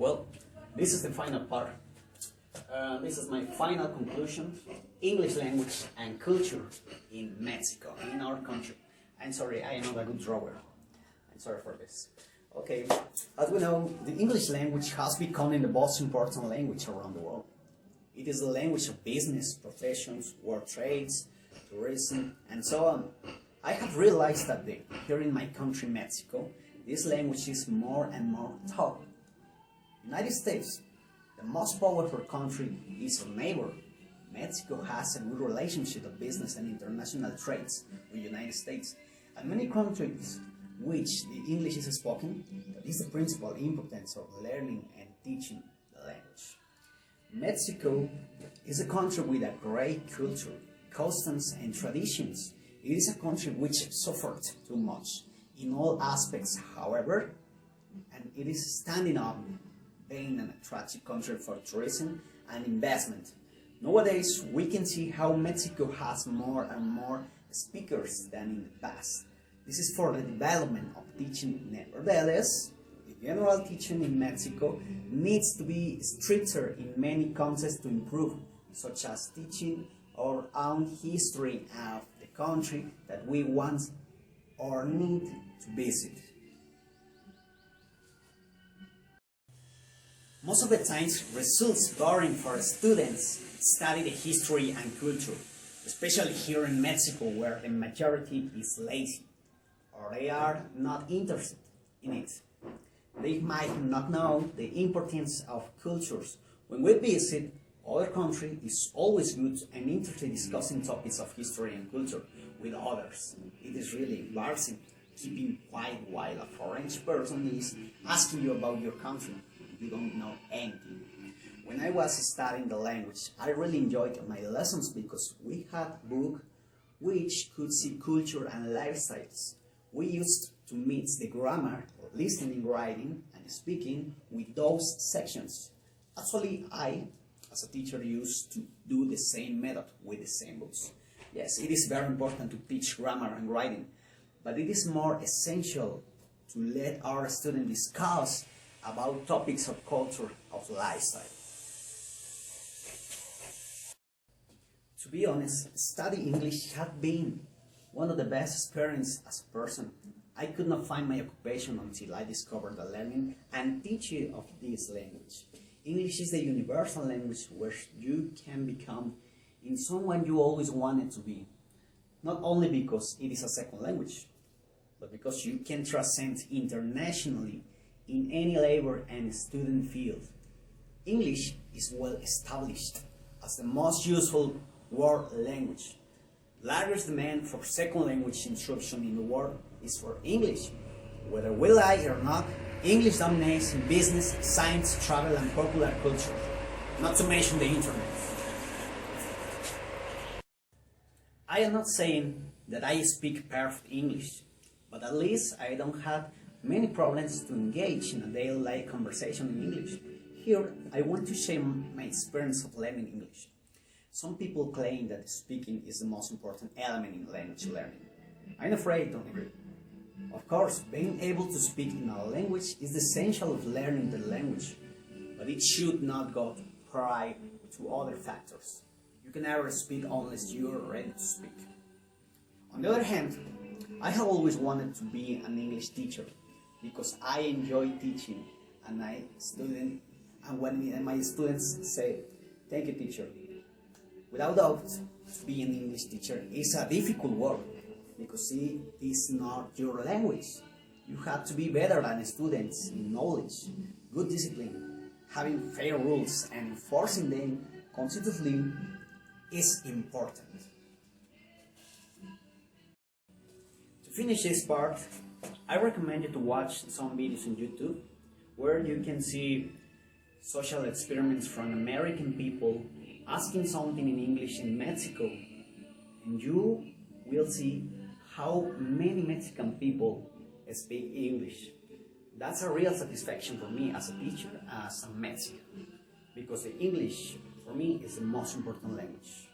Well, this is the final part. This is my final conclusion. English language and culture in Mexico, in our country. I'm sorry, I am not a good drawer. I'm sorry for this. Okay, as we know, the English language has become the most important language around the world. It is the language of business, professions, world trades, tourism, and so on. I have realized that here in my country, Mexico, this language is more and more taught. United States, the most powerful country, is our neighbor. Mexico has a good relationship of business and international trades with the United States. And many countries which the English is spoken, that is the principal importance of learning and teaching the language. Mexico is a country with a great culture, customs and traditions. It is a country which suffered too much in all aspects, however, and it is standing up, being an attractive country for tourism and investment. Nowadays, we can see how Mexico has more and more speakers than in the past. This is for the development of teaching. Nevertheless, the general teaching in Mexico needs to be stricter in many contexts to improve, such as teaching our own history of the country that we want or need to visit. Most of the times, results boring for students study the history and culture, especially here in Mexico, where the majority is lazy, or they are not interested in it. They might not know the importance of cultures. When we visit other countries, it's always good and interesting discussing topics of history and culture with others. It is really embarrassing keeping quiet while a foreign person is asking you about your country. You don't know anything. When I was studying the language, I really enjoyed my lessons because we had books which could see culture and lifestyles. We used to mix the grammar, listening, writing, and speaking with those sections. Actually, I, as a teacher, used to do the same method with the same books. Yes, it is very important to teach grammar and writing, but it is more essential to let our students discuss about topics of culture, of lifestyle. To be honest, studying English has been one of the best experiences as a person. I could not find my occupation until I discovered the learning and teaching of this language. English is the universal language where you can become in someone you always wanted to be. Not only because it is a second language, but because you can transcend internationally in any labor and student field. English is well established as the most useful world language. Largest demand for second language instruction in the world is for English. Whether we like it or not, English dominates in business, science, travel and popular culture, not to mention the internet. I am not saying that I speak perfect English, but at least I don't have many problems to engage in a daily life conversation in English. Here, I want to share my experience of learning English. Some people claim that speaking is the most important element in language learning. I'm afraid I don't agree. Of course, being able to speak in a language is essential of learning the language, but it should not go prior to other factors. You can never speak unless you are ready to speak. On the other hand, I have always wanted to be an English teacher because I enjoy teaching and when my students say, "Thank you, teacher." Without doubt, to be an English teacher is a difficult work because it is not your language. You have to be better than students in knowledge, good discipline, having fair rules and enforcing them consistently is important. To finish this part, I recommend you to watch some videos on YouTube where you can see social experiments from American people asking something in English in Mexico, and you will see how many Mexican people speak English. That's a real satisfaction for me as a teacher, as a Mexican, because the English for me is the most important language.